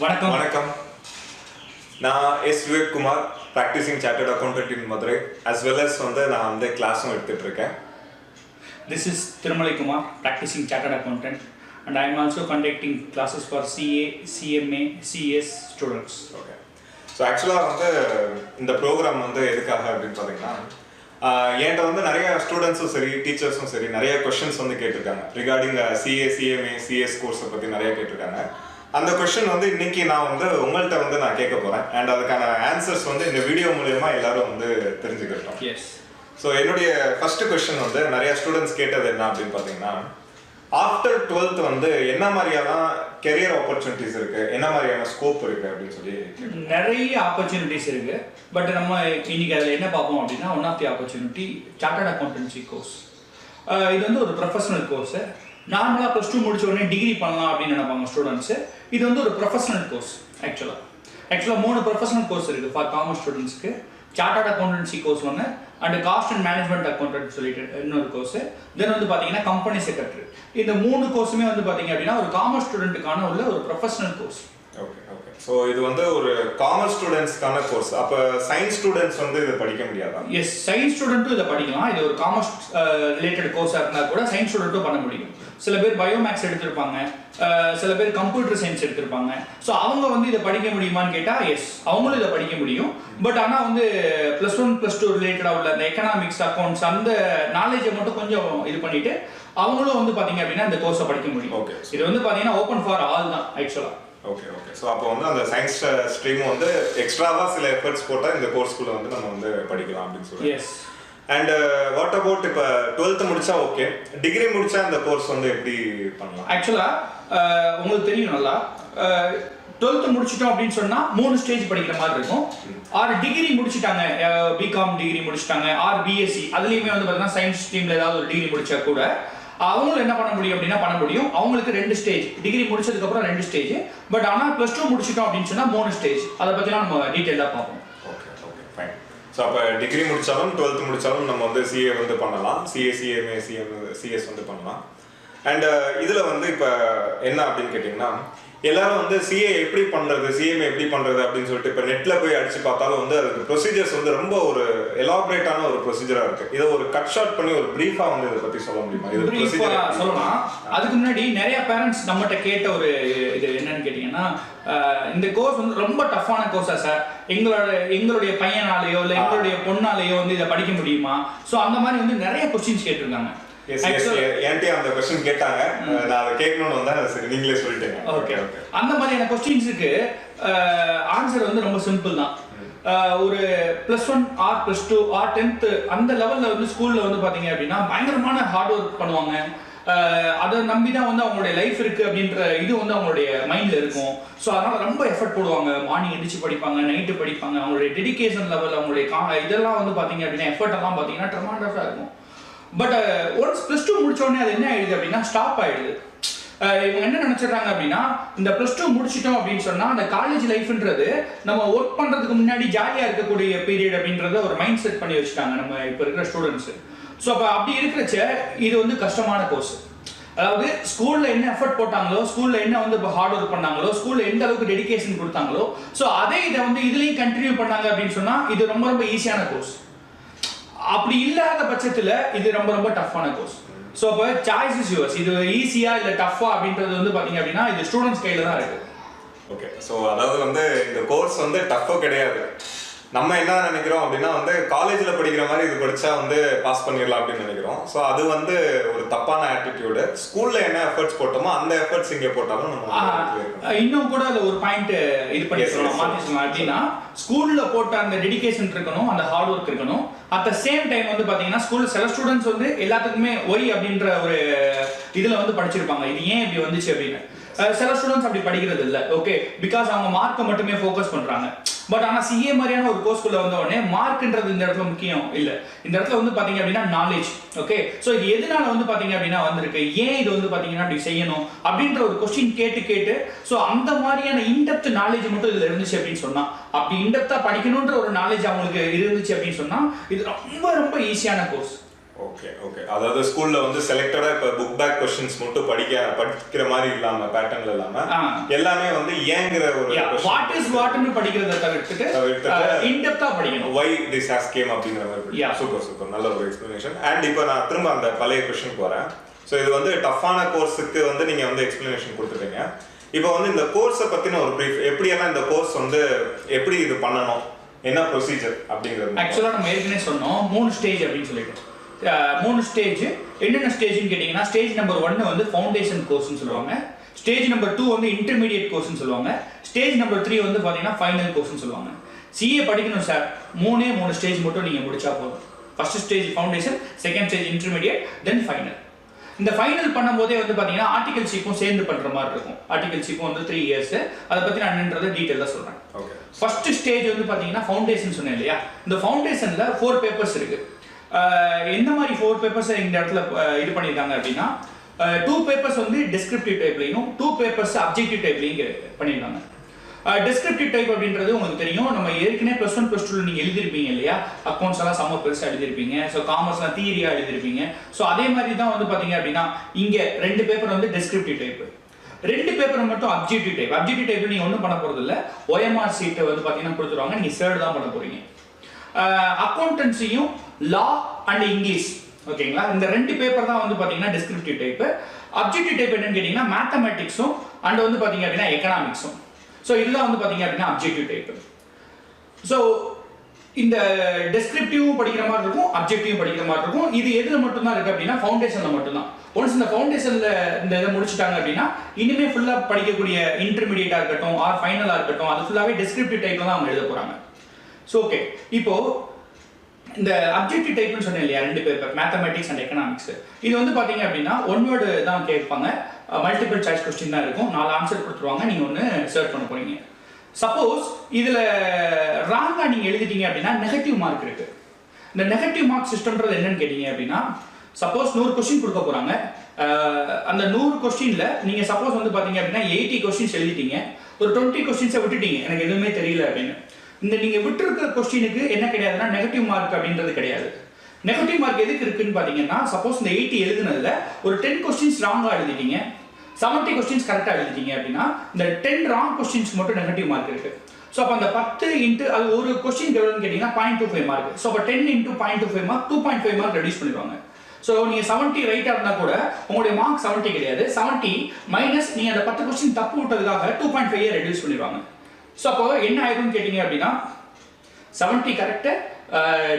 வணக்கம். வணக்கம். நான் S Vivekkumar, practising chartered accountant in Madurai, as well as நான் கிளாஸும் எடுத்துட்டு இருக்கேன். This is Thirumalai Kumar, practicing chartered accountant, and I am also conducting classes for CA, CMA, CS students. Okay. So ஆக்சுவலாக இந்த program எதுக்காக அப்படின்னு பார்த்தீங்கன்னா, என்கிட்ட நிறைய ஸ்டூடெண்ட்ஸும் சரி டீச்சர்ஸும் சரி நிறைய கொஷின்ஸ் கேட்டிருக்காங்க ரிகார்டிங் சிஏ சிஎம்ஏ சிஎஸ் கோர்ஸை பற்றி நிறைய கேட்டிருக்காங்க. அந்த கொஸ்டின் இன்னைக்கு நான் உங்கள்கிட்ட நான் கேட்க போகிறேன். அண்ட் அதுக்கான ஆன்சர்ஸ் இந்த வீடியோ மூலயமா எல்லாரும் தெரிஞ்சுக்கிட்டோம். எஸ். ஸோ என்னுடைய ஃபர்ஸ்ட் கொஸ்டின் நிறைய ஸ்டூடெண்ட்ஸ் கேட்டது என்ன அப்படின்னு பார்த்தீங்கன்னா, ஆஃப்டர் 12th என்ன மாதிரியான கெரியர் ஆப்பர்ச்சுனிட்டிஸ் இருக்கு, என்ன மாதிரியான ஸ்கோப் இருக்கு அப்படின்னு சொல்லி நிறைய ஆப்பர்ச்சுனிட்டிஸ் இருக்கு. பட் நம்ம இன்னைக்கு அதில் என்ன பார்ப்போம் அப்படின்னா, one of the opportunity chartered accountancy course. இது ஒரு ப்ரொஃபஷனல் கோர்ஸ். நார்மலாக +2 முடிச்ச உடனே டிகிரி பண்ணலாம் அப்படின்னு நினைப்பாங்க ஸ்டூடெண்ட்ஸு. இது ஒரு ப்ரொஃபஷனல் கோர்ஸ். ஆக்சுவலாக 3 ப்ரொஃபஷனல் கோர்ஸ் இருக்குது ஃபார் காமர்ஸ் ஸ்டூடெண்ட்ஸ்க்கு. சார்ட்டர்ட் அக்கௌண்டன்சி கோர்ஸ் ஒன்று, and cost and management accountant சொல்லிட்டு இன்னொரு கோர்ஸ். தென் பார்த்தீங்கன்னா கம்பெனி செக்ரட்டரி. இந்த 3 கோர்ஸுமே பார்த்தீங்க அப்படின்னா ஒரு காமர்ஸ் ஸ்டூடெண்ட்டுக்கான உள்ள ஒரு professional course. Okay okay. So இது ஒரு காமர்ஸ் ஸ்டூடெண்ட்ஸ்க்கான கோர்ஸ். அப்போ சயின்ஸ் ஸ்டூடெண்ட்ஸ் இதை படிக்க முடியாதா? எஸ், சயின்ஸ் ஸ்டூடெண்ட்டும் இதை படிக்கலாம். இது ஒரு காமர்ஸ் ரிலேட்டட் கோர்ஸாக இருந்தால் கூட சயின்ஸ் ஸ்டூடெண்ட்டும் பண்ண முடியும். சில பேர் பயோமேக்ஸ் எடுத்திருப்பாங்க, சில பேர் கம்ப்யூட்டர் சயின்ஸ் எடுத்திருப்பாங்க. ஸோ அவங்க இதை படிக்க முடியுமான்னு கேட்டால் எஸ், அவங்களும் இதை படிக்க முடியும். பட் ஆனால் +1 +2 ரிலேட்டடாக உள்ள அந்த எக்கனாமிக்ஸ் அக்கௌண்ட்ஸ் அந்த நாலேஜை மட்டும் கொஞ்சம் இது பண்ணிட்டு அவங்களும் பார்த்தீங்க அப்படின்னா இந்த கோர்ஸை படிக்க முடியும். ஓகே. இது பார்த்தீங்கன்னா ஓப்பன் ஃபார் ஆல் தான் ஆக்சுவலாக. Okay okay. ஸோ அப்போ அந்த சயின்ஸ் ஸ்ட்ரீம் எக்ஸ்ட்ராவாக சில எஃபர்ட்ஸ் போட்டால் இந்த கோர்ஸ்குள்ளே நம்ம படிக்கலாம் அப்படின்னு சொல்லி. எஸ். அண்ட் வாட் அபவுட் இப்போ 12th முடிச்சா ஓகே, டிகிரி முடிச்சா இந்த கோர்ஸ் எப்படி பண்ணலாம்? ஆக்சுவலாக உங்களுக்கு தெரியும் நல்லா, 12th முடிச்சிட்டோம் அப்படின்னு சொன்னால் 3 ஸ்டேஜ் படிக்கிற மாதிரி இருக்கும். ஆர் டிகிரி முடிச்சிட்டாங்க, பிகாம் டிகிரி முடிச்சிட்டாங்க, ஆர் பிஎஸ்சி, அதுலேயுமே பார்த்தீங்கன்னா சயின்ஸ் ஸ்ட்ரீமில் ஏதாவது ஒரு டிகிரி முடிச்சா கூட அவங்களும் என்ன பண்ண முடியும் அப்படின்னா பண்ண முடியும். அவங்களுக்கு 2 ஸ்டேஜ், டிகிரி முடிச்சதுக்கப்புறம் 2 ஸ்டேஜ். பட் ஆனால் +2 முடிச்சிட்டோம் அப்படின்னு சொன்னால் 3 ஸ்டேஜ். அதை பற்றிலாம் நம்ம டீட்டெயிலாக பார்ப்போம். Okay okay fine. ஸோ அப்போ டிகிரி முடித்தாலும் 12th முடித்தாலும் நம்ம சிஏ பண்ணலாம், சிஏ சிஎம்ஏ சிஎஸ் பண்ணலாம். அண்ட் இதில் இப்போ என்ன அப்படின்னு கேட்டிங்கன்னா, எல்லாரும் சிஏ எப்படி பண்ணுறது, சிஎம்ஏ எப்படி பண்ணுறது அப்படின்னு சொல்லிட்டு இப்போ நெட்டில் போய் அடித்து பார்த்தாலும் அதுக்கு ப்ரொசீஜர்ஸ் ரொம்ப ஒரு எலாபரேட்டான ஒரு ப்ரொசீஜராக இருக்குது. இதை ஒரு கட் ஷார்ட் பண்ணி ஒரு ப்ரீஃபாக இதை பற்றி சொல்ல முடியுமா? இது ப்ரொசீஜர் சொல்லலாம். அதுக்கு முன்னாடி நிறைய பேரண்ட்ஸ் நம்மகிட்ட கேட்ட ஒரு இது என்னன்னு கேட்டிங்கன்னா, இந்த கோர்ஸ் ரொம்ப டஃப்பான கோர்ஸா சார், எங்களுடைய பையனாலேயோ இல்லை எங்களுடைய பொண்ணாலேயோ இதை படிக்க முடியுமா? ஸோ அந்த மாதிரி நிறைய கொஸ்டின்ஸ் கேட்டிருக்காங்க. என்கிட்ட அந்த क्वेश्चन கேட்டாங்க, நான் அதை கேட்கணும்னு வந்தேன். சரி, நீங்களே சொல்லிட்டீங்க. Okay okay. அந்த மாதிரியான क्वेश्चंसக்கு ஆன்சர் ரொம்ப சிம்பிள் தான். ஒரு +1 ஆர் +2 ஆர் 10th அந்த லெவல்ல ஸ்கூல்ல பாத்தீங்க அப்படின்னா பயங்கரமான ஹார்ட் ஒர்க் பண்ணுவாங்க. அதை நம்பி தான் அவங்களுடைய லைஃப் இருக்கு அப்படின்ற இது அவங்களுடைய மைண்ட்ல இருக்கும். ஸோ அதனால ரொம்ப எஃபர்ட் போடுவாங்க. மார்னிங் எந்திரிச்சு படிப்பாங்க, நைட்டு படிப்பாங்க. அவங்களுடைய டெடிகேஷன் லெவல், அவங்களுடைய இதெல்லாம் பாத்தீங்க அப்படின்னா எஃபர்ட் எல்லாம் பாத்தீங்கன்னா ட்ரெமெண்டஸா இருக்கும். பட் ஒன்ஸ் +2 முடிச்ச உடனே அது என்ன ஆயிடுது அப்படின்னா ஸ்டாப் ஆயிடுது. இவங்க என்ன நினைச்சிடறாங்க அப்படின்னா, இந்த +2 முடிச்சிட்டோம் அப்படின்னு சொன்னா அந்த காலேஜ் லைஃப்ன்றது நம்ம ஒர்க் பண்றதுக்கு முன்னாடி ஜாலியா இருக்கக்கூடிய பீரியட் அப்படின்றத ஒரு மைண்ட் செட் பண்ணி வச்சுட்டாங்க நம்ம இப்போ இருக்கிற ஸ்டூடெண்ட்ஸ். ஸோ அப்போ அப்படி இருக்கிறச்ச இது கஷ்டமான கோர்ஸ். அதாவது ஸ்கூல்ல என்ன எஃபர்ட் போட்டாங்களோ, ஸ்கூல்ல என்ன இப்போ ஹார்ட் ஒர்க் பண்ணாங்களோ, ஸ்கூல்ல எந்த அளவுக்கு டெடிகேஷன் கொடுத்தாங்களோ, ஸோ அதே இதை இதுலயும் கண்டினியூ பண்ணாங்க அப்படின்னு சொன்னா இது ரொம்ப ரொம்ப ஈஸியான கோர்ஸ். அப்படி இல்லாத பட்சத்துல இது ரொம்ப ரொம்ப டஃப்பான கோர்ஸ். ஸோ அப்போ சாய்ஸ் இஸ் யுவர்ஸ். இது ஈஸியா இல்லை டஃப்பா அப்படின்றது பாத்தீங்க அப்படின்னா இது ஸ்டூடெண்ட்ஸ் கையில தான் இருக்கு. ஓகே. ஸோ அதாவது இந்த கோர்ஸ் டஃப்போ கிடையாது. நம்ம என்ன நினைக்கிறோம் அப்படின்னா காலேஜில் படிக்கிற மாதிரி இது படித்தா பாஸ் பண்ணிடலாம் அப்படின்னு நினைக்கிறோம். ஸோ அது ஒரு தப்பான ஆட்டிடியூடு. ஸ்கூலில் என்ன எஃபர்ட்ஸ் போட்டோமோ அந்த எஃபர்ட்ஸ் இங்கே போட்டாலும் நம்ம இன்னும் கூட அதில் ஒரு பாயிண்ட் இது பண்ணி சொல்லலாம், மாற்றி சொல்லலாம். அப்படின்னா ஸ்கூலில் போட்ட அந்த டெடிகேஷன் இருக்கணும், அந்த ஹார்ட் ஒர்க் இருக்கணும். அட் த சேம் டைம் பார்த்தீங்கன்னா ஸ்கூலில் சில ஸ்டூடெண்ட்ஸ் எல்லாத்துக்குமே ஒய் அப்படின்ற ஒரு இதில் படிச்சிருப்பாங்க, இது ஏன் இப்படி வந்துச்சு அப்படின்னு. சில ஸ்டூடெண்ட்ஸ் அப்படி படிக்கிறது இல்லை. ஓகே, பிகாஸ் அவங்க மார்க்கை மட்டுமே ஃபோக்கஸ் பண்ணுறாங்க. பட் ஆனால் சிஏ மாதிரியான ஒரு கோர்ஸ்குள்ள வந்த உடனே மார்க்ன்றது இந்த இடத்துல முக்கியம் இல்லை. இந்த இடத்துல பாத்தீங்க அப்படின்னா நாலேஜ். ஓகே, ஸோ இது எதனால பாத்தீங்க அப்படின்னா வந்திருக்கு, ஏன் இது பாத்தீங்கன்னா அப்படி செய்யணும் அப்படின்ற ஒரு கொஸ்டின் கேட்டு ஸோ அந்த மாதிரியான இன்டெப்த் நாலேஜ் மட்டும் இதுல இருந்துச்சு அப்படின்னு சொன்னா, அப்படி இன்டெப்தா படிக்கணும்ன்ற ஒரு நாலேஜ் அவங்களுக்கு இருந்துச்சு அப்படின்னு சொன்னா இது ரொம்ப ரொம்ப ஈஸியான கோர்ஸ். ஓகே ஓகே, அதாவது ஸ்கூல்ல வந்து செலக்டடா இப்ப புக் பேக் क्वेश्चंस மட்டும் படிக்கிற மாதிரி இல்லாம பேட்டர்ன்ல இல்லாம எல்லாமே வந்து ஏங்கற ஒரு வாட் இஸ் வாட்னு படிக்கிறத தவிர்த்துட்டு இன் டெப்தா படிக்கணும். why this has came அப்படிங்கற மாதிரி. சூப்பர் சூப்பர், நல்ல ஒரு எக்ஸ்பிளனேஷன். அண்ட் இப்போ நான் திரும்ப அந்த பழைய क्वेश्चनக்கு வரேன். சோ இது வந்து டஃப்பான கோர்ஸ்க்கு வந்து நீங்க வந்து எக்ஸ்பிளனேஷன் கொடுத்துட்டீங்க. இப்போ வந்து இந்த கோர்ஸை பத்தின ஒரு பிரீஃப், எப்படியெல்லாம் இந்த கோர்ஸ் வந்து எப்படி இது பண்ணணும், என்ன ப்ரொசீஜர் அப்படிங்கிறது. ஆக்சுவலா நம்ம ஏற்கனவே சொன்னோம் 3 ஸ்டேஜ் அப்படின்னு சொல்லிட்டு. 3 ஸ்டேஜ். என்னென்ன ஸ்டேஜ்னு கேட்டிங்கன்னா, ஸ்டேஜ் நம்பர் 1 வந்து ஃபவுண்டேஷன் கோர்ஸ்னு சொல்லுவாங்க, ஸ்டேஜ் நம்பர் 2 வந்து இன்டர்மீடியட் கோர்ஸ்னு சொல்லுவாங்க, ஸ்டேஜ் நம்பர் 3 வந்து பார்த்தீங்கன்னா ஃபைனல் கோர்ஸ்னு சொல்லுவாங்க. சிஏ படிக்கணும் சார், 3 ஸ்டேஜ் மட்டும் நீங்கள் முடிச்சா போதும். First stage foundation, second stage intermediate, தென் ஃபைனல். இந்த ஃபைனல் பண்ணும்போதே வந்து பார்த்தீங்கன்னா ஆர்டிகல் ஷிப்பும் சேர்ந்து பண்ணுற மாதிரி இருக்கும். ஆர்டிகல் ஷிப்பும் வந்து 3 இயர்ஸ். அதை பற்றி நான் என்னன்றதை டீட்டெயிலாக சொல்கிறேன். ஃபர்ஸ்ட் ஸ்டேஜ் வந்து பார்த்தீங்கன்னா ஃபவுண்டேஷன் சொன்னேன் இல்லையா, இந்த ஃபவுண்டேஷன்ல 4 பேப்பர்ஸ் இருக்கு. எந்த மாதிரி 4 பேப்பர்ஸ் இந்த இடத்துல இது பண்ணியிருக்காங்க அப்படின்னா, 2 பேப்பர்ஸ் வந்து டிஸ்கிரிப்டிவ் டைப்லையும் 2 பேப்பர்ஸ் அப்ஜெக்டிவ் டைப்லையும் பண்ணியிருக்காங்க. டிஸ்கிரிப்டிவ் டைப் அப்படின்றது உங்களுக்கு தெரியும், நம்ம ஏற்கனவே +1 +2 நீங்க எழுதிருப்பீங்க இல்லையா, அக்கௌண்ட்ஸ் எல்லாம் சம பெருசா எழுதிருப்பீங்க, ஸோ காமர்ஸ்லாம் தியரியா எழுதிருப்பீங்க. ஸோ அதே மாதிரி தான் வந்து பாத்தீங்க அப்படின்னா இங்க 2 பேப்பர் வந்து டிஸ்கிரிப்டிவ் டைப், 2 பேப்பர் மட்டும் அப்ஜெக்டிவ் டைப். அப்ஜெக்டிவ் டைப்ல நீங்க ஒன்றும் பண்ண போறது இல்லை, OMR சீட்டை வந்து பாத்தீங்கன்னா கொடுத்துருவாங்க, நீங்க சேர்ட் தான் பண்ண போறீங்க. அக்கௌண்டன்சியும் லா அண்ட் இங்கிலீஷ், ஓகேங்களா, இந்த 2 பேப்பர் தான் வந்து பாத்தீங்கன்னா டிஸ்கிரிப்டிவ் டைப். அப்ஜெக்டிவ் டைப் என்னன்னு கேட்டீங்கன்னா மேத்தமெட்டிக்ஸும் அண்ட் வந்து பாத்தீங்க அப்படின்னா எக்கனாமிக்ஸும். ஸோ இதெல்லாம் வந்து பாத்தீங்க அப்படின்னா அப்ஜெக்டிவ் டைப். ஸோ இந்த டெஸ்கிரிப்டிவும் படிக்கிற மாதிரி இருக்கும், அப்ஜெக்டிவும் படிக்கிற மாதிரி இருக்கும். இது எதுல மட்டும்தான் இருக்கு அப்படின்னா ஃபவுண்டேஷன்ல மட்டும்தான். ஒன்ஸ் இந்த ஃபவுண்டேஷன்ல இந்த இதை முடிச்சுட்டாங்க அப்படின்னா இனிமே ஃபுல்லா படிக்கக்கூடிய இன்டர்மீடியட்டா இருக்கட்டும் ஆர் ஃபைனலா இருக்கட்டும் அது ஃபுல்லாவே டெஸ்கிரிப்டிவ் டைப்ல தான் அவங்க எழுத போறாங்க. ஸோ ஓகே, இப்போ இந்த அப்ஜெக்டிவ் டைப்னு சொன்னேன் இல்லையா, 2 பேப்பர் மேத்தமெட்டிக்ஸ் அண்ட் எக்கனாமிக்ஸ். இது வந்து பாத்தீங்க அப்படின்னா 1 வேர்டு தான் கேட்பாங்க, மல்டிபிள் சாய்ஸ் கொஸ்டின் தான் இருக்கும், 4 ஆன்சர் கொடுத்துருவாங்க, நீங்க ஒன்று சர்ச் பண்ண போறீங்க. சப்போஸ் இதுல ராங்கா நீங்க எழுதிட்டீங்க அப்படின்னா நெகட்டிவ் மார்க் இருக்கு. இந்த நெகட்டிவ் மார்க் சிஸ்டம்ன்றது என்னன்னு கேட்டீங்க அப்படின்னா, சப்போஸ் 100 கொஸ்டின் கொடுக்க போறாங்க, அந்த 100 கொஸ்டின்ல நீங்க சப்போஸ் வந்து பாத்தீங்க அப்படின்னா 80 கொஸ்டின்ஸ் எழுதிட்டீங்க, ஒரு 20 கொஸ்டின்ஸை விட்டுட்டீங்க, எனக்கு எதுவுமே தெரியல அப்படின்னு. இந்த நீங்க விட்டுருக்க கொஸ்டினுக்கு என்ன கிடையாதுன்னா நெகட்டிவ் மார்க் அப்படின்றது கிடையாது. நெகட்டிவ் மார்க் எதுக்கு இருக்குன்னு பாத்தீங்கன்னா, சப்போஸ் இந்த 80 எழுதுனதுல ஒரு 10 கொஸ்டின்ஸ் ராங்கா எழுதிட்டீங்க, 70 கொஸ்டின்ஸ் கரெக்டா எழுதிட்டீங்க அப்படின்னா இந்த 10 ராங் கொஸ்டின்ஸ் மட்டும் நெகட்டிவ் மார்க் இருக்கு. ஸோ அப்போ அந்த 10 இன்ட்டு அது ஒரு கொஸ்டின் எவ்வளோன்னு கேட்டீங்கன்னா 0.25 மார்க். ஸோ அப்போ 10 இன்ட்டு 0.25 மார்க் 2.5 மார்க் ரெடியூஸ் பண்ணிடுவாங்க. ஸோ நீங்க 70 ரைட்டா இருந்தா கூட உங்களுடைய மார்க் 70 கிடையாது, 70 மைனஸ் நீங்க அந்த 10 கொஸ்டின் தப்பு விட்டதுக்காக 2.5 ரெடியூஸ் பண்ணிடுவாங்க. ஸோ அப்போ என்ன ஆயிரும்னு கேட்டீங்க அப்படின்னா 70 கரெக்ட்,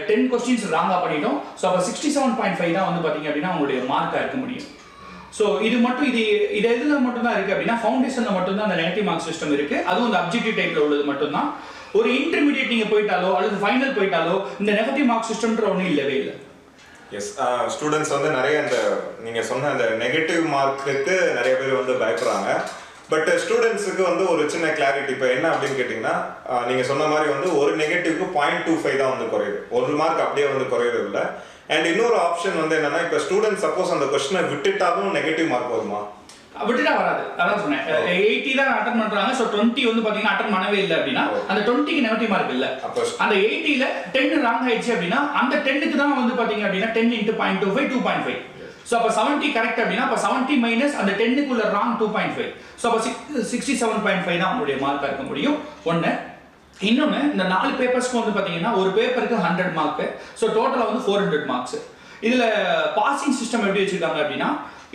10 கொஸ்டின்ஸ் ராங்கா பண்ணிட்டோம். ஸோ அப்போ 67.5 தான் வந்து பாத்தீங்க அப்படின்னா உங்களுடைய மார்க்கா இருக்க முடியும். ஸோ இது மட்டும் இது எதுல மட்டும் தான் இருக்கு அப்படின்னா ஃபவுண்டேஷன்ல மட்டும் தான் அந்த நெகட்டிவ் மார்க் சிஸ்டம் இருக்கு, அதுவும் இந்த அப்ஜெக்டிவ் டைப்ல உள்ளது மட்டும் தான். ஒரு இன்டர்மீடியட் நீங்க போயிட்டாலோ அல்லது ஃபைனல் போயிட்டாலோ இந்த நெகட்டிவ் மார்க் சிஸ்டம்ன்ற ஒன்றும் இல்லவே இல்லை. எஸ், ஸ்டூடெண்ட்ஸ் வந்து நிறைய அந்த நீங்க சொன்ன அந்த நெகட்டிவ் மார்க்குக்கு நிறைய பேர் வந்து பயப்படுறாங்க. பட் ஸ்டூடெண்ட்ஸுக்கு வந்து ஒரு சின்ன கிளாரிட்டி இப்போ என்ன அப்படின்னு கேட்டிங்கன்னா, நீங்க சொன்ன மாதிரி வந்து ஒரு நெகட்டிவ்க்கு 0.25 தான் வந்து குறையுது, ஒரு மார்க் அப்படியே வந்து குறையுது இல்லை. அண்ட் இன்னொரு ஆப்ஷன் வந்து என்னன்னா, இப்போ ஸ்டூடெண்ட் சப்போஸ் அந்த கொஸ்டினை விட்டுட்டாலும் நெகட்டிவ் மார்க் வருமா? விட்டுட்டா வராது, அதான் சொன்னேன். 80 தான் அட்டன் பண்றாங்க, ஸோ 20 வந்து பாத்தீங்கன்னா அட்டன் பண்ணவே இல்லை அப்படின்னா அந்த 20க்கு நெகட்டிவ் மார்க் இல்லை. அந்த 80ல 10 ராங் ஆயிடுச்சு அப்படின்னா அந்த 10க்கு தான் வந்து பாத்தீங்க அப்படின்னா 10 இன்ட்டு 0.25 2.5. ஸோ அப்போ 70 கரெக்ட் அப்படின்னா அப்போ 70 மைனஸ் அந்த 10க்குள்ள ராங் 2.5. ஸோ அப்போ 67.5 தான் உங்களுடைய மார்க்காக இருக்க முடியும். ஒன்று. இன்னொன்று, இந்த 4 பேப்பர்ஸ்க்கு வந்து பார்த்தீங்கன்னா ஒரு பேப்பருக்கு 100 மார்க்கு, ஸோ டோட்டலாக வந்து 400 மார்க்ஸ். இதில் பாசிங் சிஸ்டம் எப்படி வச்சுருக்காங்க அப்படின்னா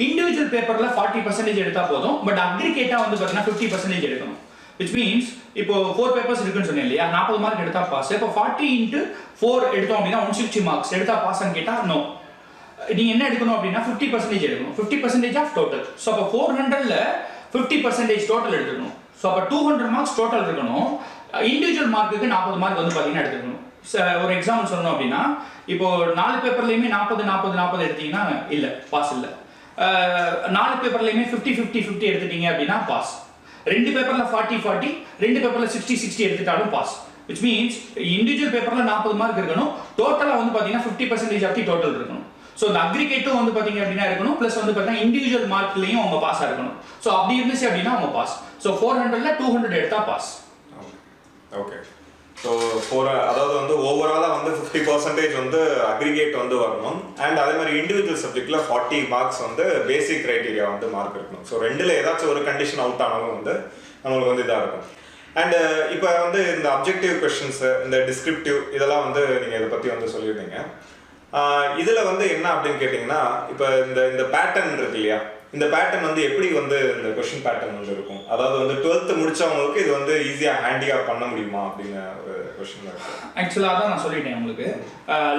இண்டிவிஜுவல் பேப்பரில் 40% எடுத்தால் போதும், பட் அக்ரிகேட்டாக வந்து பார்த்தீங்கன்னா 50% எடுக்கணும். விச் மீன்ஸ் இப்போ 4 பேப்பர்ஸ் இருக்குன்னு சொன்னேன் இல்லையா, 40 மார்க் எடுத்தால் பாஸ். இப்போ 40 இன்ட்டு 4 எடுத்தோம் அப்படின்னா 160 மார்க்ஸ் எடுத்தால் பாஸ்ன்னு கேட்டால் நோ. நீங்க என்ன எடுக்கணும் அப்படின்னா 50% எடுக்கணும், 50% ஆஃப் டோட்டல். ஸோ அப்போ 400ல 50% டோட்டல் எடுத்துக்கணும். ஸோ அப்போ 200 மார்க்ஸ் டோட்டல் இருக்கணும். இண்டிவிஜுவல் மார்க்குக்கு 40 மார்க் வந்து பார்த்தீங்கன்னா எடுத்துக்கணும். ஒரு எக்ஸாம்பிள் சொல்லணும் அப்படின்னா இப்போ 4 பேப்பர்லையுமே 40 எடுத்தீங்கன்னா இல்லை, பாஸ் இல்லை. 4 பேப்பர்லையுமே 50 எடுத்துட்டீங்க அப்படின்னா பாஸ். 2 பேப்பர்ல 40 2 பேப்பர்ல 60 எடுத்துட்டாலும் பாஸ். விச் மீன்ஸ் இண்டிவிஜுவல் பேப்பர்ல 40 மார்க் இருக்கணும், டோட்டலா வந்து பார்த்தீங்கன்னா 50% ஆஃப் தி டோட்டல் இருக்கணும். ஸோ இந்த அக்ரிகேட்டும் வந்து பார்த்தீங்க அப்படின்னா இருக்கணும், ப்ளஸ் வந்து பார்த்தீங்கன்னா இண்டிவிஜுவல் மார்க்லையும் அவங்க பாஸாக இருக்கணும். ஸோ அப்படி இருந்துச்சு அப்படின்னா அவங்க பாஸ். ஸோ 400ல 200 எடுத்தா பாஸ். ஓகே. ஸோ அதாவது வந்து ஓவராலாக வந்து 50% வந்து அக்ரிகேட் வந்து வரணும். அண்ட் அதே மாதிரி இண்டிவிஜுவல் சப்ஜெக்ட்ல 40 மார்க்ஸ் வந்து பேசிக் கிரைட்டீரியா வந்து மார்க் இருக்கணும். ஸோ ரெண்டில் ஏதாச்சும் ஒரு கண்டிஷன் அவுட் ஆனாலும் வந்து நம்மளுக்கு வந்து இதாக இருக்கும். அண்ட் இப்போ வந்து இந்த அப்ஜெக்டிவ் கொஸ்டின்ஸு, இந்த டிஸ்கிரிப்டிவ் இதெல்லாம் வந்து நீங்கள் இதை பற்றி வந்து சொல்லியிருந்தீங்க. இதில் வந்து என்ன அப்படின்னு கேட்டிங்கன்னா, இப்போ இந்த பேட்டர்ன் இருக்கு இல்லையா, இந்த பேட்டர்ன் வந்து எப்படி வந்து இந்த கொஸ்டின் பேட்டர்ன் வந்து இருக்கும், அதாவது வந்து 12th முடிச்சவங்களுக்கு இது வந்து ஈஸியாக ஹேண்டியாக பண்ண முடியுமா அப்படின்னு ஒரு கொஸ்டின் இருக்கு. ஆக்சுவலாக தான் நான் சொல்லிட்டேன் உங்களுக்கு.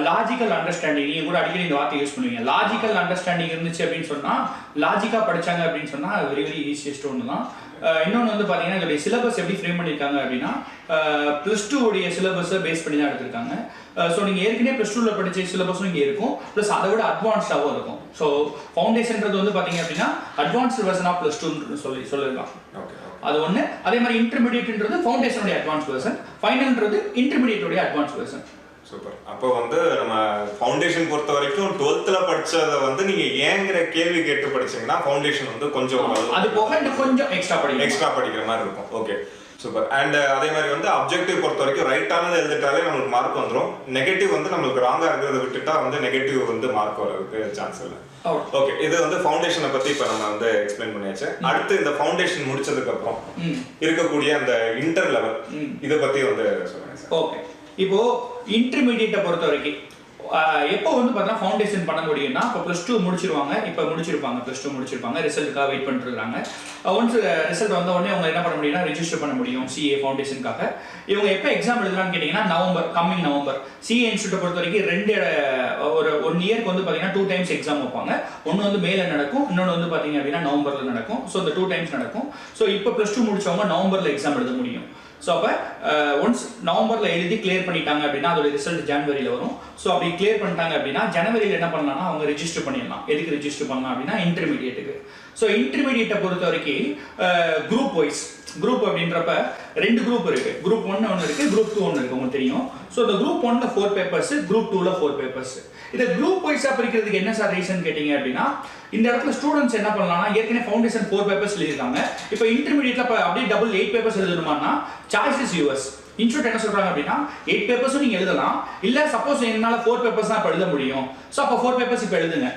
லாஜிக்கல் அண்டர்ஸ்டாண்டிங், நீங்கள் கூட அடிக்கடி இந்த வார்த்தை யூஸ் பண்ணுவீங்க. லாஜிக்கல் அண்டர்ஸ்டாண்டிங் இருந்துச்சு அப்படின்னு சொன்னால், லாஜிக்காக படித்தாங்க அப்படின்னு சொன்னால் வெரி வெரி ஈஸியஸ்ட் ஒன்று தான். இன்னொன்று வந்து பார்த்தீங்கன்னா இதோடைய சிலபஸ் எப்படி ஃப்ரேம் பண்ணியிருக்காங்க அப்படின்னா, +2 உடைய சிலபஸை பேஸ் பண்ணி தான் எடுத்திருக்காங்க. ஸோ நீங்கள் ஏற்கனவே +2ல் படித்த சிலபஸும் இங்கே இருக்கும், ப்ளஸ் அதை விட அட்வான்ஸ்டாகவும் இருக்கும். ஸோ ஃபவுண்டேஷன்றது வந்து பார்த்தீங்க அப்படின்னா அட்வான்ஸ்டு வெர்ஷன் ஆஃப் +2ன்னு சொல்லிடலாம். அது ஒன்று. அதே மாதிரி இன்டர்மீடியேட்ன்றது ஃபவுண்டேஷனுடைய அட்வான்ஸ் வெர்ஷன், ஃபைனல்ன்றது இன்டர்மீடியேட்டுடைய அட்வான்ஸ் வெர்ஷன். சூப்பர். அப்போ வந்து நம்ம ஃபவுண்டேஷன் பொறுத்த வரைக்கும் 12th படிச்சதை வந்து நீங்க ஏங்கிற கேள்வி கேட்டு படிச்சீங்கன்னா ஃபவுண்டேஷன் வந்து கொஞ்சம் அது போக இன்னும் கொஞ்சம் எக்ஸ்ட்ரா படிக்கிற மாதிரி இருக்கும். Okay, super. அண்ட் அதே மாதிரி வந்து அப்ஜெக்டிவ் பொறுத்த வரைக்கும் ரைட்டானது எழுதிட்டாலே நம்மளுக்கு மார்க் வந்துடும். நெகட்டிவ் வந்து நம்மளுக்கு ராங்கா இருக்கிறத விட்டுட்டா வந்து நெகட்டிவ் வந்து மார்க் வரதுக்கு சான்ஸ் இல்லை. ஓகே, இது வந்து ஃபவுண்டேஷனை பத்தி இப்ப நம்ம வந்து எக்ஸ்பிளைன் பண்ணியாச்சு. அடுத்து இந்த ஃபவுண்டேஷன் முடிச்சதுக்கு அப்புறம் இருக்கக்கூடிய அந்த இன்டர் லெவல் இதை பத்தி வந்து சொல்லுங்க சார். ஓகே, இப்போ இன்டர்மீடியேட்டை பொறுத்த வரைக்கும் எப்போ வந்து பார்த்தீங்கன்னா ஃபவுண்டேஷன் பண்ண முடியும்னா, இப்போ +2 முடிச்சிருவாங்க, இப்போ முடிச்சிருப்பாங்க, +2 முடிச்சிருப்பாங்க, ரிசல்ட்டுக்காக வெயிட் பண்ணிட்டு இருக்காங்க. ஒன்ஸ் ரிசல்ட் வந்த உடனே அவங்க என்ன பண்ண முடியும்னா ரெஜிஸ்டர் பண்ண முடியும் சிஏ ஃபவுண்டேஷனுக்காக. இவங்க எப்போ எக்ஸாம் எழுதலாம்னு கேட்டிங்கன்னா கம்மிங் நவம்பர். சிஏ இன்ஸ்டியூட்டை பொறுத்த வரைக்கும் ஒரு 1 இயர்க்கு வந்து பார்த்தீங்கன்னா 2 டைம்ஸ் எக்ஸாம் வைப்பாங்க. ஒன்று வந்து மேல நடக்கும், இன்னொன்று வந்து பார்த்தீங்க அப்படின்னா நவம்பரில் நடக்கும். ஸோ இந்த 2 டைம்ஸ் நடக்கும். ஸோ இப்போ +2 முடிச்சவங்க நவம்பரில் எக்ஸாம் எழுத முடியும். ஸோ அப்போ ஒன்ஸ் நவம்பரில் எழுதி கிளியர் பண்ணிட்டாங்க அப்படின்னா அதோட ரிசல்ட் ஜனவரியில் வரும். ஸோ அப்படி கிளியர் பண்ணிட்டாங்க அப்படின்னா ஜனவரியில் என்ன பண்ணலாம்னா அவங்க ரெஜிஸ்டர் பண்ணிடலாம். எதுக்கு ரெஜிஸ்டர் பண்ணலாம் அப்படின்னா இன்டர்மீடியேட்டுக்கு. ஸோ இன்டர்மீடியேட்டை பொறுத்த வரைக்கும் குரூப் வைஸ், குரூப் அப்படின்றப்ப 2 குரூப் இருக்கு. குரூப் 1 ஒன்று இருக்கு, குரூப் 2 ஒன்று இருக்கு, உங்களுக்கு தெரியும். ஸோ இந்த குரூப் 1ல 4 பேப்பர்ஸ், குரூப் 2ல 4 பேப்பர்ஸ். இதை குரூப் வைஸா பிரிக்கிறதுக்கு என்ன சார் ரீசன் கேட்டீங்க அப்படின்னா, இந்த இடத்துல ஸ்டூடெண்ட்ஸ் என்ன பண்ணலாம்னா ஏற்கனவே ஃபவுண்டேஷன் 4 பேப்பர்ஸ் எழுதிருக்காங்க, இப்போ இன்டர்மீடியேட்ல அப்படியே டபுள் 8 பேப்பர்ஸ் எழுதணுமானா சாய்ஸ் இஸ் யுவர்ஸ். இன்ஸ்டியூட் என்ன சொல்றாங்க அப்படின்னா 8 பேப்பர்ஸும் நீங்க எழுதலாம், இல்ல சப்போஸ் என்னால 4 பேப்பர்ஸ் தான் இப்போ எழுத முடியும், ஸோ அப்போ 4 பேப்பர்ஸ் இப்போ எழுதுங்க.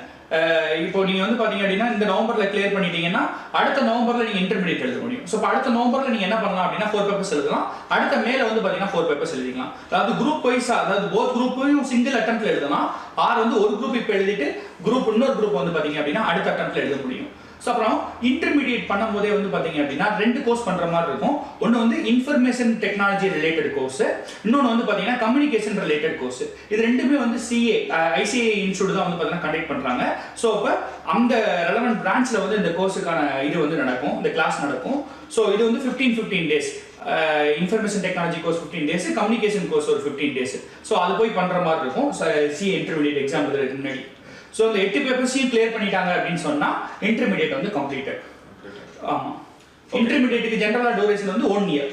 இப்போ நீங்க வந்து பாத்தீங்க அப்படின்னா இந்த நவம்பர்ல கிளியர் பண்ணிட்டீங்கன்னா அடுத்த நவம்பர்ல நீங்க இன்டர்மீடியேட் எழுத முடியும். ஸோ அடுத்த நவம்பர்ல நீங்க என்ன பண்ணலாம் அப்படின்னா 4 பேப்பர்ஸ் எழுதலாம், அடுத்த மேல வந்து பாத்தீங்கன்னா 4 பேப்பர்ஸ் எழுதிக்கலாம். அதாவது குரூப் வைஸா, அதாவது போத் குரூப்பையும் சிங்கிள் அட்டெம்ப்ட்ல எழுதலாம், ஆர் வந்து ஒரு குரூப் இப்போ எழுதிட்டு இன்னொரு குரூப் வந்து பாத்தீங்க அப்படின்னா அடுத்த அட்டெம்ப்ட்ல எழுத முடியும். ஸோ அப்புறம் இன்டர்மீடியேட் பண்ணும்போதே வந்து பார்த்தீங்க அப்படின்னா 2 கோர்ஸ் பண்ணுற மாதிரி இருக்கும். ஒன்று வந்து இன்ஃபர்மேஷன் டெக்னாலஜி ரிலேட்டட் கோர்ஸ், இன்னொன்று வந்து பார்த்தீங்கன்னா கம்யூனிகேஷன் ரிலேட்டட் கோர்ஸ். இது ரெண்டுமே வந்து ஐசிஏ இன்ஸ்டியூட் தான் வந்து பார்த்தீங்கன்னா கண்டக்ட் பண்ணுறாங்க. ஸோ அப்போ அந்த ரெலவெண்ட் பிரான்ச்சில் வந்து இந்த கோர்ஸுக்கான இது வந்து நடக்கும், இந்த கிளாஸ் நடக்கும். ஸோ இது வந்து 15 days. Information technology course 15 days, communication course ஒரு 15 டேஸ். ஸோ அது போய் பண்ணுற மாதிரி இருக்கும் சிஏ இன்டர்மீடியேட் எக்ஸாம் எழுதுறதுக்கு முன்னாடி. ஸோ இந்த 8 பேப்பர்ஸையும் கிளியர் பண்ணிட்டாங்க அப்படின்னு சொன்னா இன்டர்மீடியேட் வந்து கம்ப்ளீட்டட். ஆமா, இன்டர்மீடியேட்டுக்கு ஜெனரலா டியூரேஷன் வந்து 1 இயர்.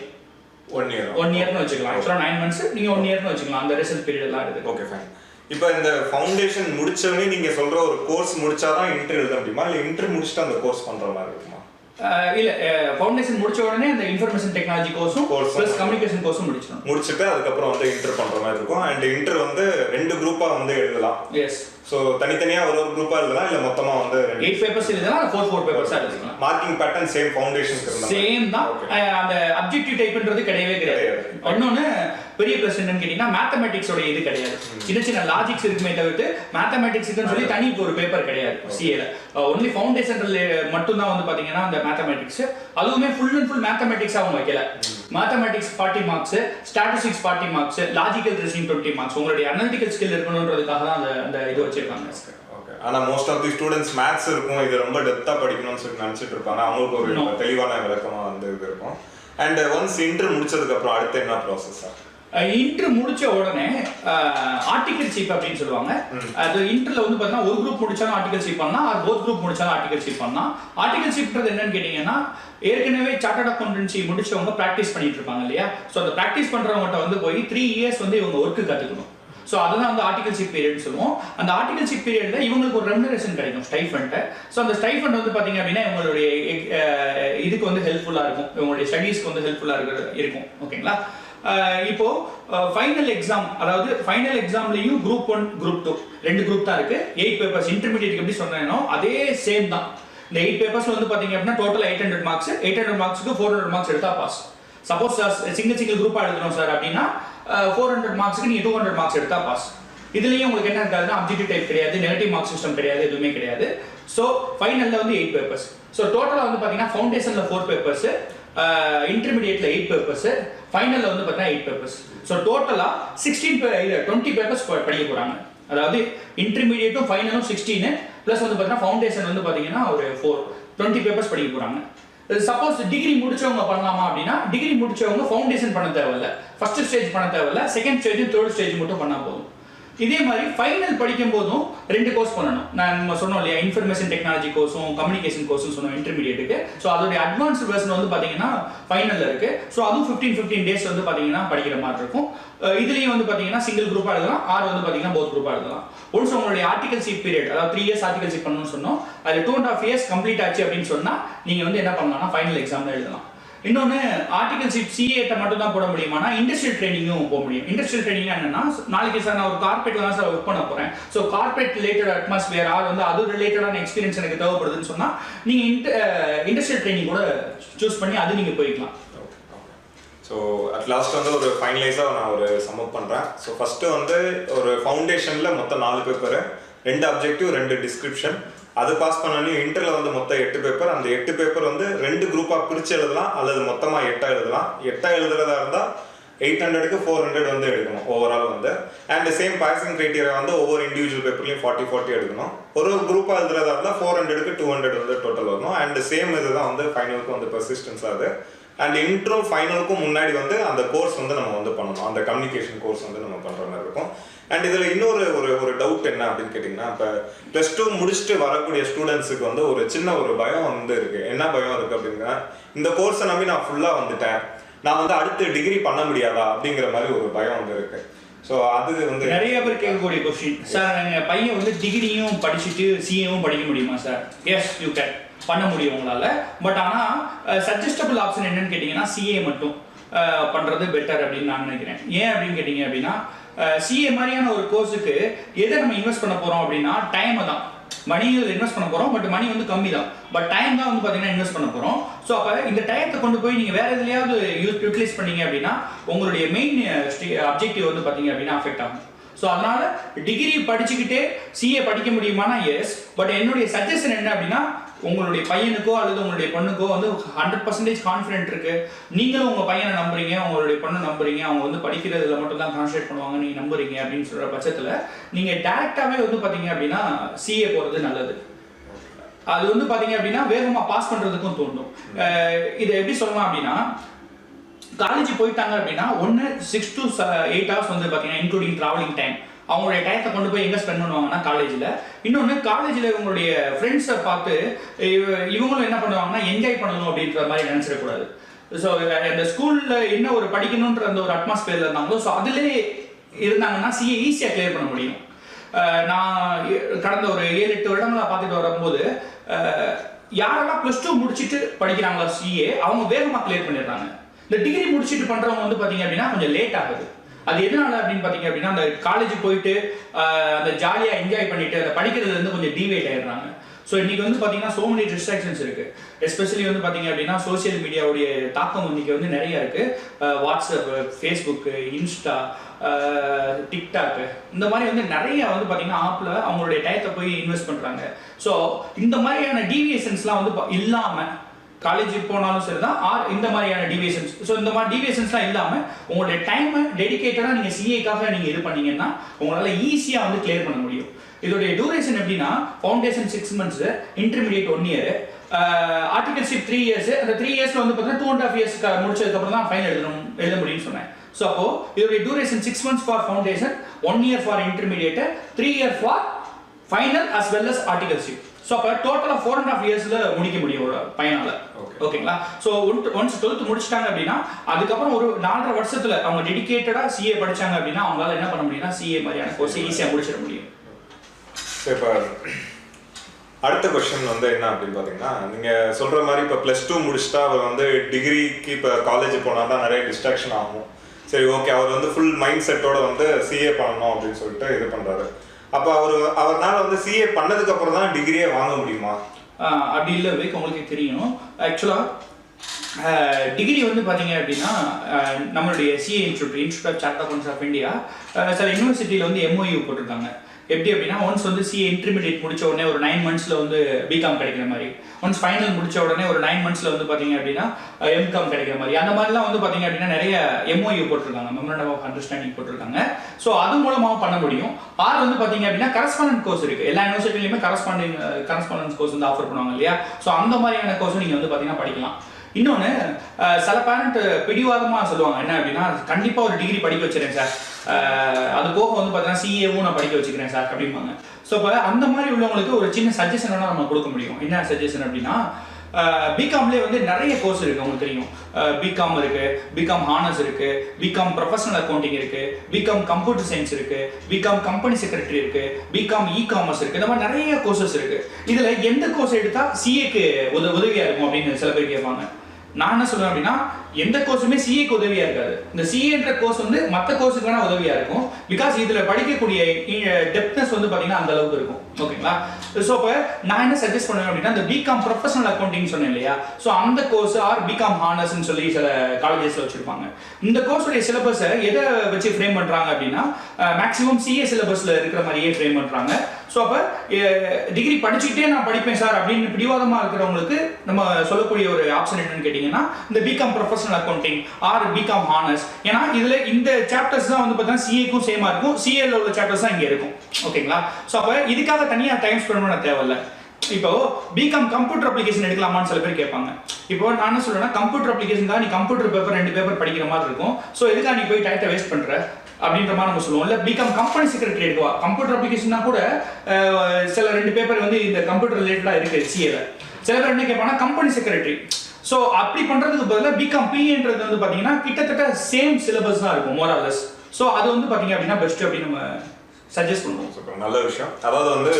1 இயர்னு வச்சுக்கலாம். ஆக்சுவலா 9 months, நீங்க 1 இயர்னு வச்சுக்கலாம் அந்த ரிசல்ட் பீரியட் எல்லாம் இருக்கு. Okay, fine. இப்போ இந்த ஃபவுண்டேஷன் முடிச்சவனே நீங்க சொல்ற ஒரு கோர்ஸ் முடிச்சாதான் இன்டர் எழுத முடியுமா, இல்ல இன்டர் முடிச்சுட்டு அந்த கோர்ஸ் பண்ற மாதிரி இருக்குமா? இல்ல, ஃபவுண்டேஷன் முடிச்ச உடனே அந்த இன்ஃபர்மேஷன் டெக்னாலஜி கோர்ஸும் ப்ளஸ் கம்யூனிகேஷன் கோர்ஸும் முடிச்சிட்டு அதுக்கப்புறம் வந்து இன்டர் பண்ற மாதிரி இருக்கும். அண்ட் இன்டர் வந்து 2 குரூப்பா வந்து எழுதலாம். எஸ். சோ தனித்தனியா ஒரு குரூப்பா எழுதலாம், இல்ல மொத்தமா வந்து 8 பேப்பர்ஸ் எழுதலாம், 4 பேப்பர்ஸா எழுதலாம். மார்க்கிங் பேட்டர்ன் சேம் ஃபவுண்டேஷனுக்கு இருந்தா சேம் தான். அந்த அப்ஜெக்டிவ் டைப்ன்றது கிடையவே கிடையாது. இன்னொன்னு பெரிய ப்ளஸ் என்னன்னு கேட்டீங்கன்னா மேத்தமேட்டிக்ஸோட இது கிடையாது. சின்ன லாஜிக்ஸ் இருக்குமே தவிர்த்து மேத்தமேட்டிக்ஸ்க்குன்னு சொல்லி தனி ஒரு பேப்பர் கிடையாது சிஏல. ஒன்லி ஃபவுண்டேஷன்ல மட்டும் தான் வந்து பாத்தீங்கன்னா அந்த மேத்தமேட்டிக்ஸ், அதுவுமே ஃபுல் அண்ட் ஃபுல் மேத்தமேட்டிக்ஸ் ஆகும் வைக்கல. Mathematics 40 marks, statistics 40 marks, logical reasoning 20 marks. உங்களுடைய அனலிட்டிக்கல் ஸ்கில் இருக்கணும்ன்றதுக்காக தான் அந்த இது வச்சிருக்காங்க. ஆனா most of the students maths இருக்கும், இது ரொம்ப டெப்தா படிக்கணும்னு சொல்லி நினைச்சிட்டு இருப்பாங்க. அவங்களுக்கு ஒரு தெளிவான விளக்கமா வந்து இது இருக்கும். அண்ட் ஒன்ஸ் இன்டர் முடிச்சதுக்கு அப்புறம் அடுத்து என்ன ப்ராசஸ்? இன்டர் முடிச்ச உடனே ஆர்டிகல்ஷிப் அப்படின்னு சொல்லுவாங்க. அது இன்டர்ல வந்து பார்த்தீங்கன்னா ஒரு குரூப் முடிச்சாலும் ஆர்டிகல்ஷிப் பண்ணலாம், அது போத் குரூப் முடிச்சாலும் ஆர்டிகல்ஷிப் பண்ணலாம். ஆர்டிகல்ஷிப்ன்றது என்னன்னு கேட்டீங்கன்னா ஏற்கனவே சார்ட்டர்ட் அக்கௌண்டன்சி முடிச்சவங்க ப்ராக்டிஸ் பண்ணிட்டு இருப்பாங்க இல்லையா. ஸோ அந்த ப்ராக்டிஸ் பண்றவங்ககிட்ட வந்து போய் 3 years வந்து இவங்க ஒர்க்கு கத்துக்கணும். ஸோ அதுதான் வந்து ஆர்டிகல்ஷிப் பீரியட் சொல்லுவோம். அந்த ஆர்டிகல்ஷிப் பீரியட்ல இவங்களுக்கு ஒரு ரெமுனரேஷன் கிடைக்கும், ஸ்டைஃபண்ட். ஸோ அந்த ஸ்டைஃபண்ட் வந்து பாத்தீங்க அப்படின்னா இவங்களுடைய இதுக்கு வந்து ஹெல்ப்ஃபுல்லா இருக்கும், இவங்களுடைய ஸ்டடீஸ்க்கு வந்து ஹெல்ப்ஃபுல்லா இருக்கும். ஓகேங்களா? இப்போ ஃபைனல் எக்ஸாம், அதாவது ஃபைனல் எக்ஸாம்லையும் குரூப் 1 குரூப் 2 2 குரூப் தான் இருக்கு. 8 பேப்பர்ஸ் இன்டர்மீடியட் எப்படி சொன்னேனோ அதே சேம் தான். இந்த 8 பேப்பர்ஸ் வந்து பாத்தீங்க அப்படின்னா டோட்டல் 800 மார்க்ஸ். 800 மார்க்ஸ்க்கு 400 மார்க்ஸ் எடுத்தா பாஸ். சப்போஸ் சிங்கிள் குரூப்பா எழுதணும் சார் அப்படின்னா 400 மார்க்ஸ்க்கு நீங்க 200 மார்க்ஸ் எடுத்தா பாஸ். இதுலயும் உங்களுக்கு என்ன இருக்காதுன்னா அப்ஜெக்டிவ் டைப் கிடையாது, நெகட்டிவ் மார்க் சிஸ்டம் கிடையாது, எதுவுமே கிடையாது. ஸோ ஃபைனல்ல வந்து 8 பேப்பர்ஸ். ஸோ டோட்டலா வந்து பாத்தீங்கன்னா ஃபவுண்டேஷன்ல 4 பேப்பர்ஸ், இன்டர்மீடியட்ல 8 பேப்பர்ஸ், ஃபைனல்ல வந்து பாத்தீங்கன்னா 8 பேப்பர்ஸ். ஸோ டோட்டலா 20 பேப்பர்ஸ் படிக்க போறாங்க. அதாவது இன்டர்மீடியட்டும் ஃபைனலும் 16 பிளஸ் வந்து பாத்தீங்கன்னா ஃபவுண்டேஷன் வந்து பாத்தீங்கன்னா ஒரு 20 பேப்பர்ஸ் படிக்க போறாங்க. சப்போஸ் டிகிரி முடிச்சவங்க பண்ணலாமா அப்படின்னா டிகிரி முடிச்சவங்க ஃபவுண்டேஷன் பண்ண தேவையில்ல, ஃபர்ஸ்ட் ஸ்டேஜ் பண்ண தேவையில்ல, செகண்ட் ஸ்டேஜ் தேர்ட் ஸ்டேஜ் மட்டும் பண்ணா போதும். இதே மாதிரி ஃபைனல் படிக்கும் போதும் 2 கோர்ஸ் பண்ணணும். நம்ம சொன்னோம் இல்லையா, இன்ஃபர்மேஷன் டெக்னாலஜி கோர்ஸும் கம்யூனிகேஷன் கோர்ஸும் சொன்னோம் இன்டர்மீடியட்டுக்கு. ஸோ அதோட அட்வான்ஸ்ட் வெர்ஷன் வந்து பாத்தீங்கன்னா ஃபைனல்ல இருக்கு. ஸோ அதுவும் 15 டேஸ் வந்து பாத்தீங்கன்னா படிக்கிற மாதிரி இருக்கும். இதுலயும் வந்து பாத்தீங்கன்னா சிங்கிள் குரூப்பா எழுதலாம், ஆர் வந்து பாத்தீங்கன்னா போத் குரூப்பா எழுதலாம். ஒன்ஸ் உங்களுடைய ஆர்டிகல் ஷீட் பீரியட், அதாவது 3 இயர்ஸ் ஆர்டிகல் ஷீட் பண்ணணும்னு சொன்னோம், அது 2.5 இயர்ஸ் கம்ப்ளீட் ஆச்சு அப்படின்னு சொன்னா நீங்க வந்து என்ன பண்ணலாம்னா ஃபைனல் எக்ஸாம் எழுதலாம். இன்னொன்று ஆர்டிகல் ஷீட் சிஏட்ட மட்டும் தான் போட முடியுமானா இண்டஸ்ட்ரியல் ட்ரைனிங்கும் போக முடியும். இண்டஸ்ட்ரியல் ட்ரைனிங் என்னன்னா, நாளைக்கு சார் நான் ஒரு கார்பரேட்ல தான் சார் ஒர்க் பண்ண போறேன், so corporate related atmosphere or வந்து அது ரிலேட்டடான எக்ஸ்பீரியன்ஸ் எனக்கு தேவைப்படுதுன்னு சொன்னா நீங்க இண்டஸ்ட்ரியல் ட்ரைனிங் கூட சூஸ் பண்ணி அது நீங்க போய்க்கலாம். ஸோ அட் லாஸ்ட் வந்து ஒரு ஃபைனலைஸாக நான் ஒரு சம்மப் பண்ணுறேன். ஸோ ஃபஸ்ட்டு வந்து ஒரு ஃபவுண்டேஷனில் மொத்தம் 4 பேப்பரு, 2 அப்ஜெக்டிவ் 2 டிஸ்கிரிப்ஷன், அது பாஸ் பண்ணணும். இன்டர்ல வந்து மொத்தம் 8 பேப்பர். அந்த 8 பேப்பர் வந்து 2 குரூப்பாக பிரித்து எழுதலாம், அல்லது மொத்தமாக 8 எழுதலாம். 8 எழுதுறதா இருந்தால் 800க்கு 400 வந்து எடுக்கணும் ஓவரால் வந்து. அண்ட் சேம் பாசிங் கிரைட்டீரியா வந்து ஒவ்வொரு இண்டிவிஜுவல் பேப்பர்லையும் 40 எடுக்கணும். ஒரு குரூப்பாக எழுதுறதா இருந்தால் 400க்கு 200 வந்து டோட்டல் வரணும். அண்ட் சேம் இதுதான் வந்து ஃபைனலுக்கு வந்து பர்சிஸ்டன்ஸ் ஆகுது. அண்ட் இன்ட்ரோ ஃபைனலுக்கும் முன்னாடி வந்து அந்த கோர்ஸ் வந்து நம்ம வந்து பண்ணணும், அந்த கம்யூனிகேஷன் கோர்ஸ் வந்து நம்ம பண்ணுற மாதிரி இருக்கும். அண்ட் இதில் இன்னொரு ஒரு டவுட் என்ன அப்படின்னு கேட்டிங்கன்னா, இப்போ +2 முடிச்சுட்டு வரக்கூடிய ஸ்டூடெண்ட்ஸுக்கு வந்து ஒரு சின்ன ஒரு பயம் வந்து இருக்குது. என்ன பயம் இருக்குது அப்படின்னா, இந்த கோர்ஸை நம்பி நான் ஃபுல்லாக வந்துட்டேன், நான் வந்து அடுத்து டிகிரி பண்ண முடியாதா அப்படிங்கிற மாதிரி ஒரு பயம் வந்து இருக்குது. ஸோ அது வந்து நிறைய பேர் கேட்கக்கூடிய கொஸ்டின். சார் எங்கள் பையன் வந்து டிகிரியும் படிச்சுட்டு சிஏவும் படிக்க முடியுமா சார்? எஸ், யூ கேன் பண்ண முடியும் உங்களால். பட் ஆனால் சஜஸ்டபிள் ஆப்ஷன் என்னன்னு கேட்டிங்கன்னா சிஏ மட்டும் பண்ணுறது பெட்டர் அப்படின்னு நான் நினைக்கிறேன். ஏன் அப்படின்னு கேட்டிங்க அப்படின்னா, சிஏ மாதிரியான ஒரு கோர்ஸுக்கு எதை நம்ம இன்வெஸ்ட் பண்ண போகிறோம் அப்படின்னா டைமை தான். மணியில் இன்வெஸ்ட் பண்ண போகிறோம், பட் மணி வந்து கம்மி தான், பட் டைம் தான் வந்து பார்த்தீங்கன்னா இன்வெஸ்ட் பண்ண போகிறோம். ஸோ அப்போ இந்த டைத்தை கொண்டு போய் நீங்கள் வேறு எதுலையாவது யூட்டிலைஸ் பண்ணீங்க அப்படின்னா உங்களுடைய மெயின் அப்ஜெக்டிவ் வந்து பார்த்தீங்க அப்படின்னா அஃபெக்ட் ஆகும். ஸோ அதனால டிகிரி படிச்சுக்கிட்டே சிஏ படிக்க முடியுமானா எஸ், பட் என்னுடைய சஜஷன் என்ன அப்படின்னா, உங்களுடைய பையனுக்கோ அல்லது உங்களுடைய பொண்ணுக்கோ வந்து 100% கான்ஃபிடென்ட் இருக்கு, நீங்களும் உங்க பையனை நம்புறீங்க, உங்களுடைய பொண்ணை நம்புறீங்க, அவங்க வந்து படிக்கிறதுல மட்டும் தான் கான்சன்ட்ரேட் பண்ணுவாங்க நீங்க நம்புறீங்க அப்படின்னு சொல்ற பட்சத்துல நீங்க டைரக்டாவே வந்து பாத்தீங்க அப்படின்னா சிஏ போறது நல்லது. அது வந்து பாத்தீங்க அப்படின்னா வேகமா பாஸ் பண்றதுக்கும் தோணும். இதை எப்படி சொல்லலாம் அப்படின்னா, காலேஜ் போயிட்டாங்க அப்படின்னா 6 to 8 hours வந்து பாத்தீங்கன்னா இன்க்ளூடிங் டிராவலிங் டைம் அவங்களுடைய டயத்தை கொண்டு போய் எங்கே ஸ்பெண்ட் பண்ணுவாங்கன்னா காலேஜில். இன்னொன்று காலேஜில் இவங்களுடைய ஃப்ரெண்ட்ஸை பார்த்து இவங்களும் என்ன பண்ணுவாங்கன்னா என்ஜாய் பண்ணணும் அப்படின்ற மாதிரி நினச்சிடக்கூடாது. ஸோ அந்த ஸ்கூலில் என்ன ஒரு படிக்கணுன்ற அந்த ஒரு அட்மாஸ்பியரில் இருந்தாங்களோ ஸோ அதிலே இருந்தாங்கன்னா சிஏ ஈஸியாக கிளியர் பண்ண முடியும். நான் கடந்த ஒரு 7-8 வருடங்களாக பார்த்துட்டு வரும்போது யாரெல்லாம் +2 முடிச்சுட்டு படிக்கிறாங்களோ சிஏ அவங்க வேகமாக கிளியர் பண்ணிடுறாங்க. இந்த டிகிரி முடிச்சுட்டு பண்ணுறவங்க வந்து பார்த்தீங்க அப்படின்னா கொஞ்சம் லேட் ஆகுது. அது எதனால அப்படின்னு பார்த்தீங்க அப்படின்னா, அந்த காலேஜ் போயிட்டு அந்த ஜாலியாக என்ஜாய் பண்ணிட்டு அந்த படிக்கிறதுல இருந்து கொஞ்சம் டிவேட் ஆயிடுறாங்க. ஸோ இன்னைக்கு வந்து பார்த்தீங்கன்னா சோ மெனி டிஸ்ட்ராக்ஷன்ஸ் இருக்கு. எஸ்பெஷலி வந்து பார்த்தீங்க அப்படின்னா சோசியல் மீடியாவுடைய தாக்கம் இன்னைக்கு வந்து நிறைய இருக்கு. வாட்ஸ்அப், ஃபேஸ்புக், இன்ஸ்டா, டிக்டாக் இந்த மாதிரி வந்து நிறைய வந்து பார்த்தீங்கன்னா ஆப்ல அவங்களுடைய டயத்தை போய் இன்வெஸ்ட் பண்றாங்க. ஸோ இந்த மாதிரியான டீவியேஷன்ஸ்லாம் வந்து இல்லாமல் காலேஜ் போனாலும் சரிதான் இந்த மாதிரியான டிவியேஷன்ஸ். ஸோ இந்த மாதிரி டிவியேஷன்ஸ்லாம் இல்லாமல் உங்களுடைய டைமை டெடிகேட்டடாக நீங்கள் சிஏக்காக நீங்கள் இது பண்ணீங்கன்னா உங்களால் ஈஸியாக வந்து கிளியர் பண்ண முடியும். இதோடைய டியூரேஷன் எப்படின்னா, foundation 6 months, intermediate 1 year, articleship 3 years. அந்த 3 yearsல வந்து பார்த்தீங்கன்னா 2.5 years முடிச்சதுக்கப்புறம் தான் ஃபைனல் எழுத முடியும்னு சொன்னேன். ஸோ அப்போ இதோடைய duration 6 months for foundation, 1 year for intermediate, 3 year for final as well as articleship. So அப்போ டோட்டலாக 4.5 yearsல முடிக்க முடியும் ஒரு பையனால. ஓகேங்களா? ஸோ ஒன்ஸ் 12th முடிச்சிட்டாங்க அப்படின்னா அதுக்கப்புறம் ஒரு 4.5 வருஷத்துல அவங்க டெடிகேட்டடாக சிஏ படிச்சாங்க அப்படின்னா அவங்களால என்ன பண்ண முடியும்னா சிஏ மாதிரியான கோர்ஸ் ஈஸியாக முடிச்சிட முடியும். இப்போ அடுத்த கொஸ்டின் வந்து என்ன அப்படின்னு பார்த்தீங்கன்னா, நீங்கள் சொல்கிற மாதிரி இப்போ +2 முடிச்சுட்டா அவர் வந்து டிகிரிக்கு இப்போ காலேஜ் போனால் தான் நிறைய டிஸ்ட்ராக்ஷன் ஆகும். சரி ஓகே அவர் வந்து ஃபுல் மைண்ட் செட்டோட வந்து சிஏ பண்ணணும் அப்படின்னு சொல்லிட்டு இது பண்றாரு. அப்போ அவர்னால வந்து சிஏ பண்ணதுக்கு அப்புறம் தான் டிகிரியே வாங்க முடியுமா? அப்படி இல்லை விவேக், உங்களுக்கு தெரியும் ஆக்சுவலாக டிகிரி வந்து பார்த்தீங்க அப்படின்னா நம்மளுடைய CA institute of chartered accountants of India சில யூனிவர்சிட்டியில் வந்து எம்ஓயு போட்டிருக்காங்க. எப்படி அப்படின்னா ஒன்ஸ் வந்து சிஏ இன்டர்மீடியட் முடிச்ச உடனே ஒரு 9 months வந்து பிகாம் கிடைக்கிற மாதிரி, ஒன்ஸ் ஃபைனல் முடிச்ச உடனே ஒரு 9 months வந்து பார்த்தீங்க அப்படின்னா எம்காம் கிடைக்கிற மாதிரி, அந்த மாதிரிலாம் வந்து பார்த்தீங்க அப்படின்னா நிறைய எம்ஓயு போட்டிருக்காங்க, மெமரண்டம் ஆஃப் அண்டர்ஸ்டாண்டிங் போட்டிருக்காங்க. ஸோ அது மூலமாக பண்ண முடியும். ஆர் வந்து பார்த்தீங்க அப்படின்னா கரஸ்பாண்டன்ட் கோர்ஸ் இருக்கு. எல்லா யூனிவர்சிட்டிலையுமே கரஸ்பாண்டன்ஸ் கோர்ஸ் வந்து ஆஃபர் பண்ணுவாங்க இல்லையா? ஸோ அந்த மாதிரியான கோர்ஸ் நீங்கள் வந்து பார்த்தீங்கன்னா படிக்கலாம். இன்னொன்று சில பேரண்ட் பிடிவாதமாக சொல்லுவாங்க என்ன அப்படின்னா, கண்டிப்பாக ஒரு டிகிரி படிக்க வச்சுறேன் சார், அது போக வந்து பார்த்தீங்கன்னா சிஏவும் நான் படிக்க வச்சுக்கிறேன் சார் அப்படிம்பாங்க. ஸோ இப்போ அந்த மாதிரி உள்ளவங்களுக்கு ஒரு சின்ன சஜஷன் வேணால் நம்ம கொடுக்க முடியும். என்ன சஜஷன் அப்படின்னா, பிகாம்லேயே வந்து நிறைய கோர்ஸ் இருக்குது, உங்களுக்கு தெரியும். பிகாம் இருக்குது, பிகாம் ஹானர்ஸ் இருக்குது, பிகாம் ப்ரொஃபஷனல் அக்கௌண்டிங் இருக்குது, பிகாம் கம்ப்யூட்டர் சயின்ஸ் இருக்குது, பிகாம் கம்பெனி செக்ரட்டரி இருக்குது, பிகாம் இ-காமர்ஸ் இருக்குது. இந்த மாதிரி நிறைய கோர்சஸ் இருக்குது. இதில் எந்த கோர்ஸ் எடுத்தால் சிஏக்கு உதவியாக இருக்கும் அப்படின்னு சில பேர் கேட்பாங்க. நான் என்ன சொல்றேன் அப்படின்னா, எந்த கோர்ஸுமே சிஏக்கு உதவியா இருக்காது. இந்த சிஏன்ற கோர்ஸ் வந்து மற்ற கோர்ஸுக்கு வேணா உதவியா இருக்கும். பிகாஸ் இதுல படிக்கக்கூடிய டெப்த்னஸ் வந்து பாத்தீங்கன்னா அந்த அளவுக்கு இருக்கும். ஓகேங்களா? ஸோ இப்போ நான் என்ன சஜஸ்ட் பண்ணுவேன் அப்படின்னா, இந்த பிகாம் ப்ரொஃபஷனல் அக்கௌண்டிங் சொன்னேன் இல்லையா? ஸோ அந்த கோர்ஸ் ஆர் பிகாம் ஹானர்ஸ்ன்னு சொல்லி சில காலேஜஸ்ல வச்சிருப்பாங்க. இந்த கோர்ஸுடைய சிலபஸை எதை வச்சு ஃப்ரேம் பண்றாங்க அப்படின்னா, மேக்ஸிமம் சிஏ சிலபஸ்ல இருக்கிற மாதிரியே ஃப்ரேம் பண்றாங்க. ஸோ அப்போ டிகிரி படிச்சுக்கிட்டே நான் படிப்பேன் சார் அப்படின்னு பிடிவாதமாக இருக்கிறவங்களுக்கு நம்ம சொல்லக்கூடிய ஒரு ஆப்ஷன் என்னன்னு கேட்டிங்கன்னா, இந்த BCom professional accounting or BCom honours. ஏன்னா இதில் இந்த சாப்டர்ஸ் தான் வந்து பார்த்தீங்கன்னா சிஏக்கும் சேமாக இருக்கும், சிஏல உள்ள சாப்டர்ஸ் தான் இங்கே இருக்கும். ஓகேங்களா? ஸோ அப்போ இதுக்காக தனியாக டைம் ஸ்பெண்ட் பண்ண தேவையில்லை. இப்போ பிகாம் கம்ப்யூட்டர் அப்ளிகேஷன் எடுக்கலாமான்னு சில பேர் கேட்பாங்க. இப்போ நான் என்ன சொல்றேன்னா, கம்ப்யூட்டர் அப்ளிகேஷன் தான் நீ கம்ப்யூட்டர் பேப்பர் 2 பேப்பர் படிக்கிற மாதிரி இருக்கும். ஸோ எதுக்காக நீ போய் டைத்தை வேஸ்ட் பண்ற அப்படின்ற மாதிரி நம்ம சொல்லுவோம். இல்லை பிகாம் கம்பெனி செக்ரட்டரி எடுக்குவா, கம்ப்யூட்டர் அப்ளிகேஷன்னா கூட சில 2 பேப்பர் வந்து இந்த கம்ப்யூட்டர் ரிலேட்டடாக இருக்கு சிஏல. சில பேர் என்ன கேட்பாங்கன்னா கம்பெனி செக்ரட்டரி. ஸோ அப்படி பண்றதுக்கு பதிலாக பிகாம் பிஏன்றது வந்து பார்த்தீங்கன்னா கிட்டத்தட்ட சேம் சிலபஸ் தான் இருக்கும் மோர் ஆர் லெஸ். ஸோ அது வந்து பார்த்தீங்க அப்படின்னா பெஸ்ட் அப்படின்னு நம்ம சஜஸ்ட் பண்ணுவோம். நல்ல விஷயம். அதாவது வந்து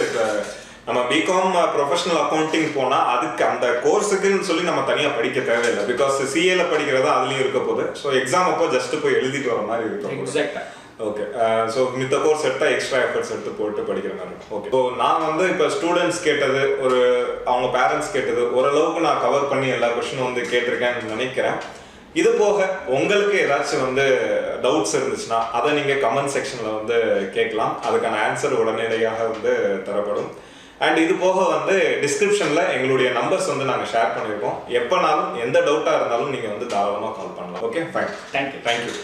நம்ம பிகாம் ப்ரொஃபஷனல் அக்கௌண்டிங் போனால் அதுக்கு அந்த கோர்ஸுக்குன்னு சொல்லி நம்ம தனியாக படிக்க தேவையில்லை. பிகாஸ் சிஏல படிக்கிறதா அதுலேயும் இருக்க போகுது. ஸோ எக்ஸாம் அப்போ ஜஸ்ட் போய் எழுதிட்டு வர மாதிரி இருக்கும். எக்ஸாக்டாக. ஓகே. ஸோ மித்த கோர்ஸ் எடுத்தால் எக்ஸ்ட்ரா எஃபர்ட்ஸ் எடுத்து போட்டு படிக்கிற மாதிரி இருக்கும். ஓகே. ஸோ நான் வந்து இப்போ ஸ்டூடெண்ட்ஸ் கேட்டது, அவங்க பேரண்ட்ஸ் கேட்டது ஓரளவுக்கு நான் கவர் பண்ணி எல்லா கொஸ்டினும் வந்து கேட்டிருக்கேன்னு நினைக்கிறேன். இது போக உங்களுக்கு ஏதாச்சும் வந்து டவுட்ஸ் இருந்துச்சுன்னா அதை நீங்கள் கமெண்ட் செக்ஷனில் வந்து கேட்கலாம். அதுக்கான ஆன்சர் உடனடியாக வந்து தரப்படும். அண்ட் இது போக வந்து டிஸ்கிரிப்ஷனில் எங்களுடைய நம்பர்ஸ் வந்து நாங்கள் ஷேர் பண்ணியிருக்கோம். எப்போனாலும் எந்த டவுட்டாக இருந்தாலும் நீங்கள் வந்து தாராளமாக கால் பண்ணலாம். Okay, fine. தேங்க்யூ.